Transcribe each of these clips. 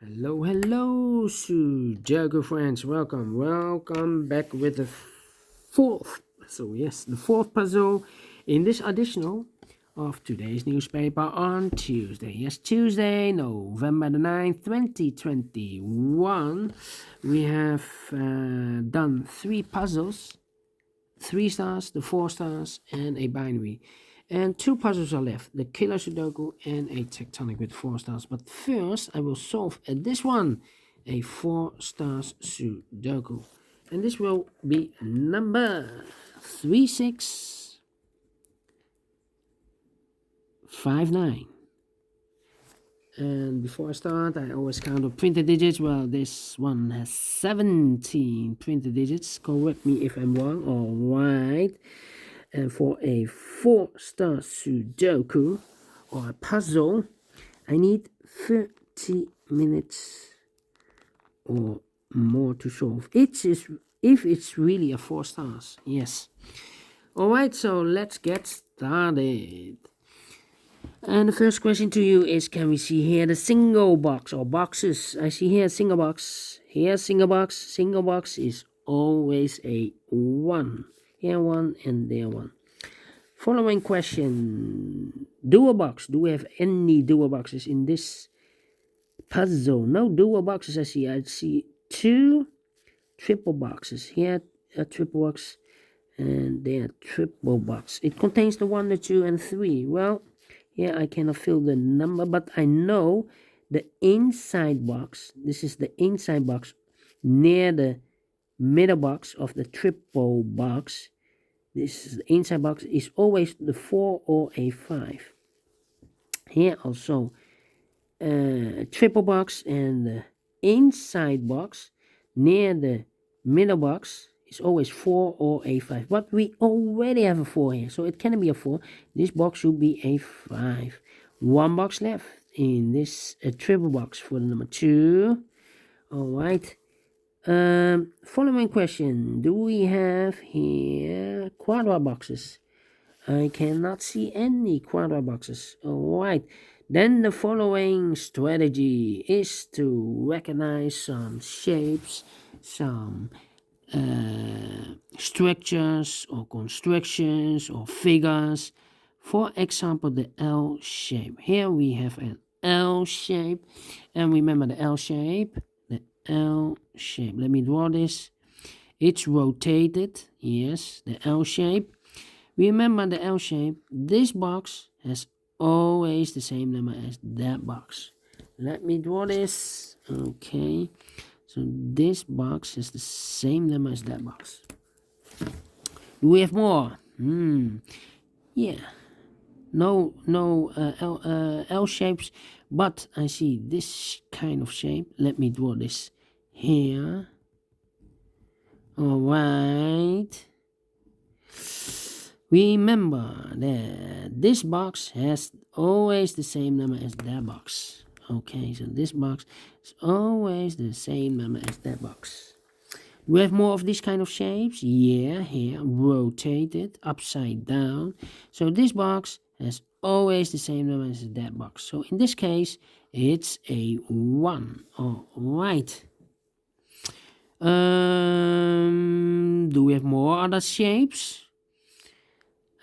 Hello, Sudoku friends. Welcome back with the fourth. So yes, the fourth puzzle in this additional of today's newspaper on Tuesday. Yes, Tuesday, November the 9th, 2021. We have done 3 puzzles, 3 stars, the 4 stars, and a binary. And 2 puzzles are left, the Killer Sudoku and a Tectonic with 4 stars. But first, I will solve this one, a 4 stars Sudoku. And this will be number 3659. And before I start, I always count the printed digits. Well, this one has 17 printed digits. Correct me if I'm wrong. All right. And for a 4-star Sudoku or a puzzle, I need 30 minutes or more to solve. If it's really a 4 stars, yes. Alright, so let's get started. And the first question to you is, can we see here the single box or boxes? I see here a single box. Here single box. Single box is always a 1. Here 1 and there 1. Following question. Dual box. Do we have any dual boxes in this puzzle? No dual boxes I see. I see 2 triple boxes. Here a triple box and there triple box. It contains the 1, the 2 and 3. Well, here I cannot fill the number, but I know the inside box. This is the inside box near the middle box of the triple box. This is the inside box is always the 4 or a 5. Here also triple box, and the inside box near the middle box is always 4 or a 5. But we already have a 4 here, so it cannot be a 4. This box should be a 5. 1 box left in this triple box for the number 2. Alright. Following question. Do we have here quadra boxes? I cannot see any quadra boxes. Alright. Then the following strategy is to recognize some shapes, some structures or constructions or figures. For example, the L shape. Here we have an L shape. And remember the L shape. The L shape. Let me draw this. It's rotated. Yes, the L shape. Remember the L shape. This box has always the same number as that box. Let me draw this. Okay. So this box has the same number as that box. Do we have more? Yeah. No L shapes, but I see this kind of shape. Let me draw this here. Alright. Remember that this box has always the same number as that box. Okay, so this box is always the same number as that box. We have more of these kind of shapes. Yeah, here, rotated, upside down. So this box has always the same number as that box. So in this case, it's a 1. All right. Do we have more other shapes?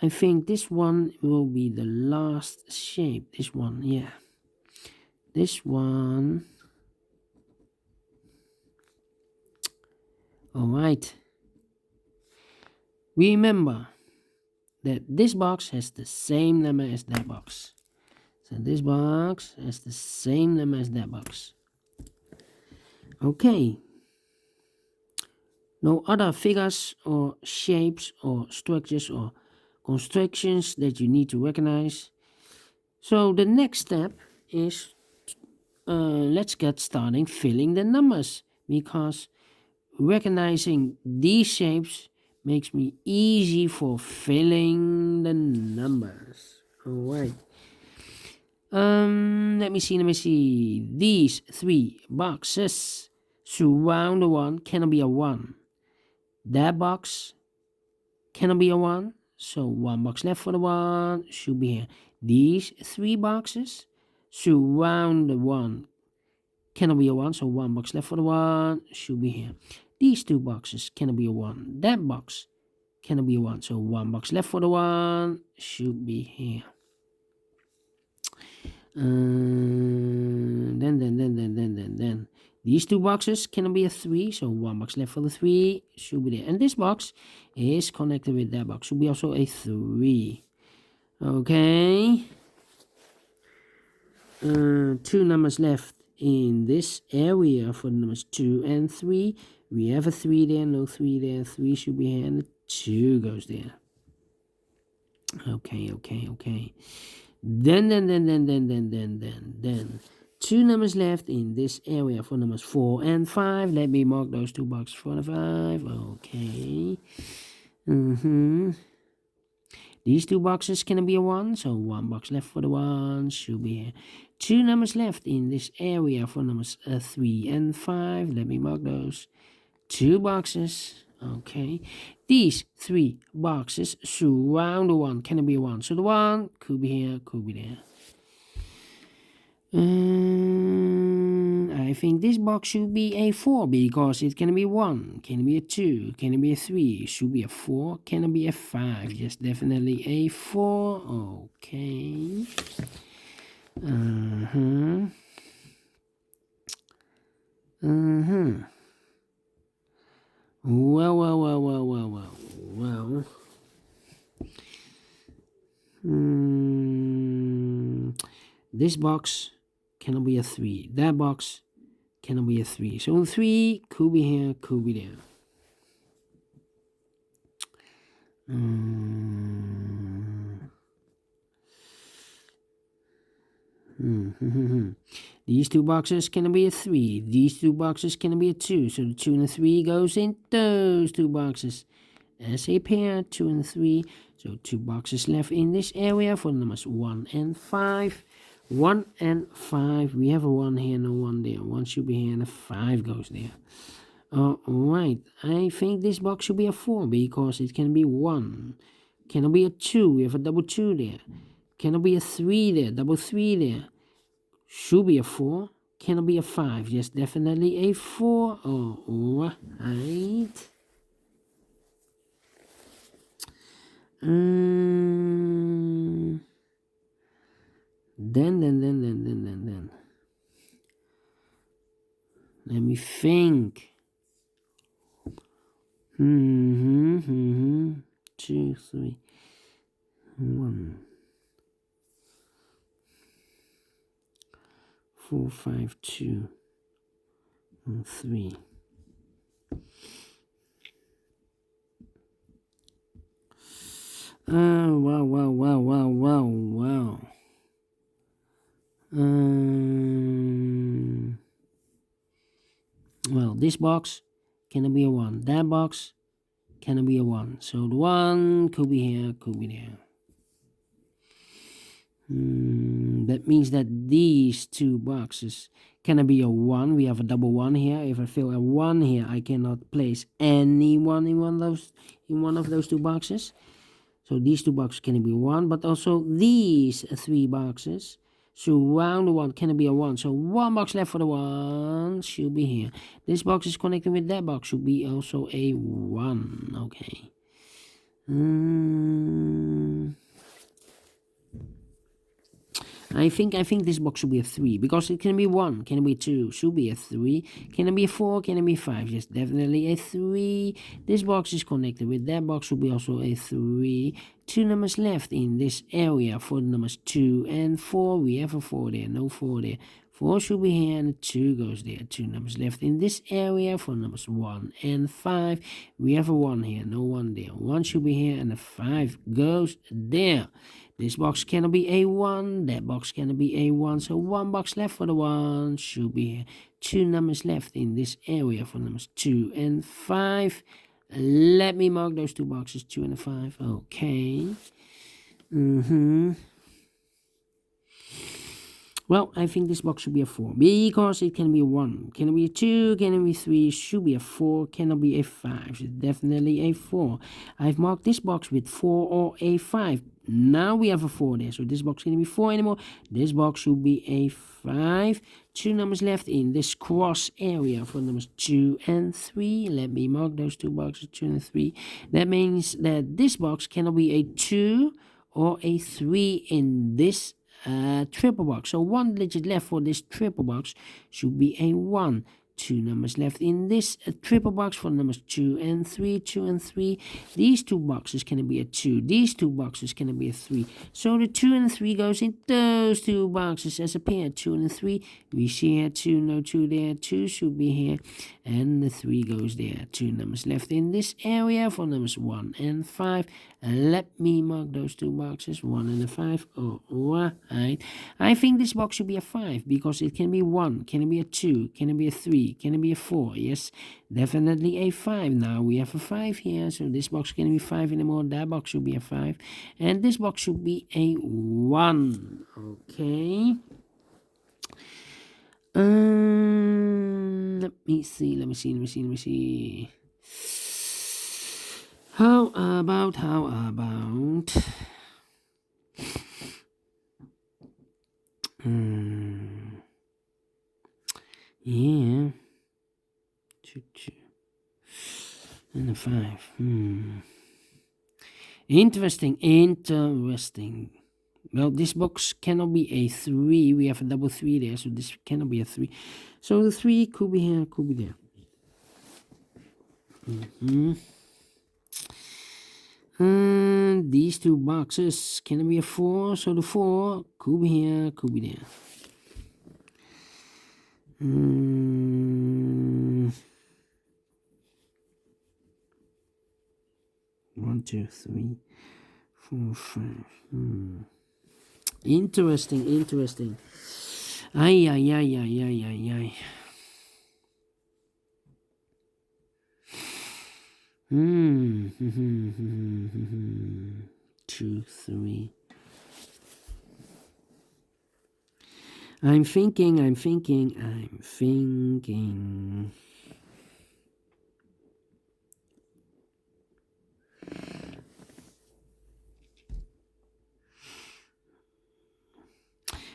I think this one will be the last shape. This one, yeah. This one. Alright. Remember that this box has the same number as that box. So this box has the same number as that box. Okay. No other figures or shapes or structures or constructions that you need to recognize. So the next step is let's get starting filling the numbers, because recognizing these shapes makes me easy for filling the numbers. Alright. Let me see. These 3 boxes surround the 1 cannot be a 1. That box cannot be a 1. So 1 box left for the 1 should be here. These 3 boxes surround the 1 cannot be a 1, so 1 box left for the 1, should be here. These 2 boxes cannot be a 1. That box cannot be a 1, so 1 box left for the 1, should be here. Then these 2 boxes cannot be a 3, so 1 box left for the 3, should be there. And this box is connected with that box, should be also a 3. Okay. 2 numbers left in this area for the numbers 2 and 3. We have a 3 there, no 3 there. 3 should be here, and the 2 goes there. Okay. Then 2 numbers left in this area for numbers 4 and 5. Let me mark those 2 boxes for the 5. Okay. These 2 boxes can be a 1, so 1 box left for the 1, should be here. 2 numbers left in this area for numbers 3 and 5. Let me mark those 2 boxes. Okay. These 3 boxes surround the 1. Can it be a 1? So the 1 could be here, could be there. I think this box should be a 4 because it can be 1, can be a 2, can it be a 3, should be a 4, can it be a 5? Yes, definitely a 4. Okay. Well. This box cannot be a 3. That box cannot be a 3. So 3 could be here, could be there. These 2 boxes cannot be a 3. These 2 boxes cannot be a 2. So the 2 and the 3 goes in those 2 boxes as a pair. 2 and 3. So 2 boxes left in this area for numbers 1 and 5. 1 and 5. We have a 1 here, no 1 there. 1 should be here, and a 5 goes there. Alright, I think this box should be a 4 because it can be 1. Cannot be a 2. We have a double 2 there. Cannot be a 3 there. Double 3 there. Should be a 4. Cannot be a 5. Yes, definitely a 4. Alright. Then. Let me think. 2, 3, 1, 4, 5, 2, and 3. Wow. Well, this box cannot be a 1. That box cannot be a 1. So the 1 could be here, could be there. That means that these 2 boxes cannot be a 1. We have a double 1 here. If I fill a 1 here, I cannot place anyone in one of those 2 boxes. So these 2 boxes can be 1, but also these 3 boxes surround the 1 can be a 1. So 1 box left for the 1 should be here. This box is connected with that box, should be also a 1. Okay. I think this box should be a 3 because it can be 1, can be 2, should be a 3, can it be a 4, can it be 5? Yes, definitely a 3. This box is connected with that box, should be also a 3. 2 numbers left in this area for the numbers 2 and 4. We have a 4 there, no 4 there. 4 should be here and the 2 goes there. 2 numbers left in this area for numbers 1 and 5. We have a 1 here, no 1 there. 1 should be here and the 5 goes there. This box cannot be a 1. That box cannot be a 1. So 1 box left for the 1 should be here. 2 numbers left in this area for numbers 2 and 5. Let me mark those 2 boxes, 2 and 5. Okay. Well, I think this box should be a 4 because it can be a 1, can it be a 2, can it be 3, should be a 4, cannot be a 5, it's definitely a 4. I've marked this box with 4 or a 5. Now we have a 4 there, so this box can't be 4 anymore. This box should be a 5. 2 numbers left in this cross area for numbers 2 and 3. Let me mark those 2 boxes, 2 and 3. That means that this box cannot be a 2 or a 3 in this triple box. So 1 digit left for this triple box should be a 1. 2 numbers left in this triple box for numbers 2 and 3, 2 and 3. These 2 boxes can be a 2. These 2 boxes can be a 3. So the 2 and 3 goes in those 2 boxes as a pair. 2 and 3. We see here 2, no 2 there. 2 should be here. And the 3 goes there. 2 numbers left in this area for numbers 1 and 5. Let me mark those 2 boxes, 1 and a 5. Alright. I think this box should be a 5 because it can be 1, can it be a 2, can it be a 3, can it be a 4? Yes, definitely a 5. Now we have a 5 here, so this box can be 5 anymore. That box should be a 5. And this box should be a 1. Okay. Let me see. How about yeah, 2, 2 and a 5. Interesting. Well, this box cannot be a 3. We have a double 3 there, so this cannot be a 3. So the 3 could be here, could be there. And these 2 boxes can be a 4, so the 4 could be here, could be there. 1, 2, 3, 4, 5. Interesting. Ay. 2, 3. I'm thinking.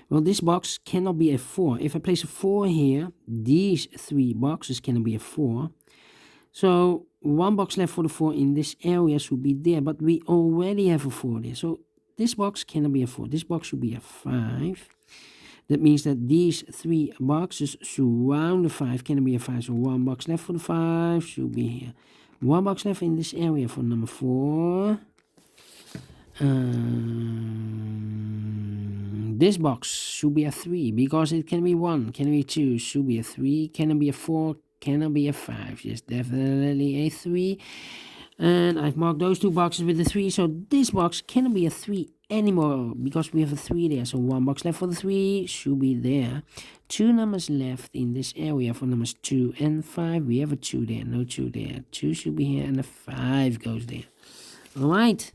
Well, this box cannot be a 4. If I place a 4 here, these 3 boxes cannot be a 4. So 1 box left for the 4 in this area should be there, but we already have a 4 there. So this box cannot be a 4. This box should be a 5. That means that these 3 boxes surround the 5 cannot be a 5. So 1 box left for the 5 should be here. 1 box left in this area for number 4. This box should be a 3 because it can be 1, can be 2, should be a 3, can be a 4, cannot be a 5. Yes, definitely a 3. And I've marked those 2 boxes with the 3. So this box cannot be a 3 anymore because we have a 3 there. So 1 box left for the 3 should be there. 2 numbers left in this area for numbers 2 and 5. We have a 2 there, no 2 there. 2 should be here and a 5 goes there. Alright.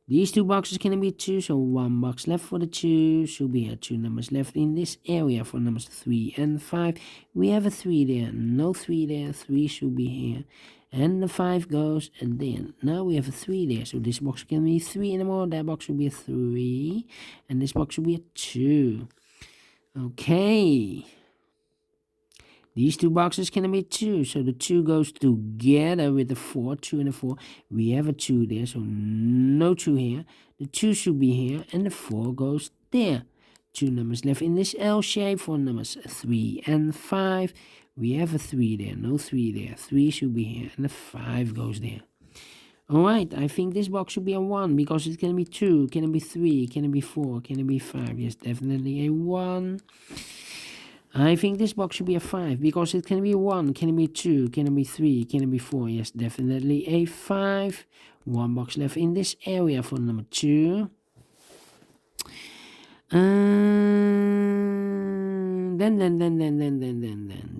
These 2 boxes can be 2, so 1 box left for the 2 should be here. 2 numbers left in this area for numbers 3 and 5. We have a 3 there, no 3 there, 3 should be here. And the 5 goes, and then now we have a 3 there, so this box can be 3 anymore. That box should be a 3, and this box should be a 2. Okay. These 2 boxes can be 2, so the 2 goes together with the 4, 2 and a 4. We have a 2 there, so no 2 here. The 2 should be here, and the 4 goes there. 2 numbers left in this L shape for numbers 3 and 5. We have a 3 there, no 3 there. 3 should be here, and the 5 goes there. Alright, I think this box should be a 1 because it can be 2, can it be 3, can it be 4, can it be 5? Yes, definitely a 1. I think this box should be a 5 because it can be 1, can it be 2, can it be 3, can it be 4? Yes, definitely a 5. 1 box left in this area for number 2. Then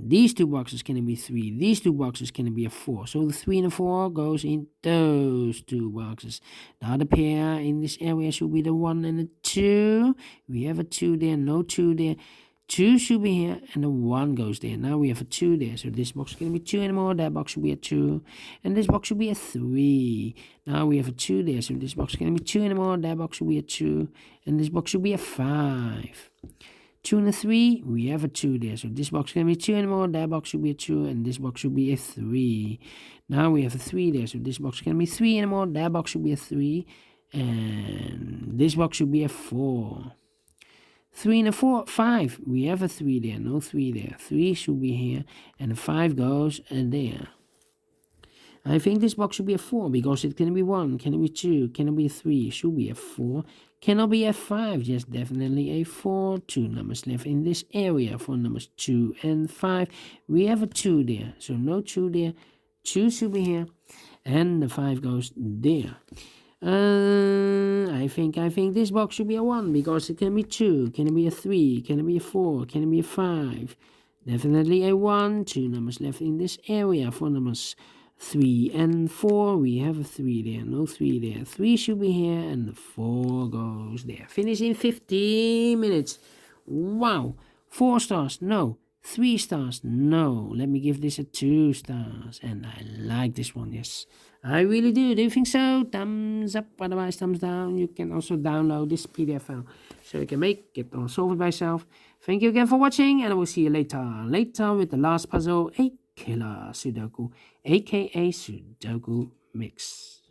these two boxes can be 3. These two boxes can be a 4. So the 3 and the 4 goes in those two boxes. The other pair in this area should be the 1 and the 2. We have a 2 there, no 2 there. 2 should be here, and the 1 goes there. Now we have a 2 there, so this box is going to be 2 anymore. That box should be a 2, and this box should be a 3. Now we have a 2 there, so this box is going to be 2 anymore. That box should be a 2, and this box should be a 5. 2 and a 3, we have a 2 there, so this box is going to be 2 anymore. That box should be a 2, and this box should be a 3. Now we have a 3 there, so this box is going to be 3 anymore. That box should be a 3, and this box should be a 4. 3 and a 4, 5. We have a 3 there, no 3 there. 3 should be here, and the 5 goes there. I think this box should be a 4 because it can be 1, can it be 2, can it be 3, should be a 4. Cannot be a 5, yes, definitely a 4. 2 numbers left in this area for numbers 2 and 5. We have a 2 there, so no 2 there. 2 should be here, and the 5 goes there. I think this box should be a 1 because it can be 2, can it be a 3, can it be a 4, can it be a 5. Definitely a 1. 2 numbers left in this area for numbers 3 and 4. We have a 3 there, no 3 there. 3 should be here, and the 4 goes there. Finish in 15 minutes. Wow. 4 stars, no. 3 stars, no. Let me give this a 2 stars, and I like this one, yes, I really do. Do you think so? Thumbs up, otherwise thumbs down. You can also download this PDF file so you can make it or solve it by yourself. Thank you again for watching, and I will see you later with the last puzzle, a killer Sudoku, aka Sudoku Mix.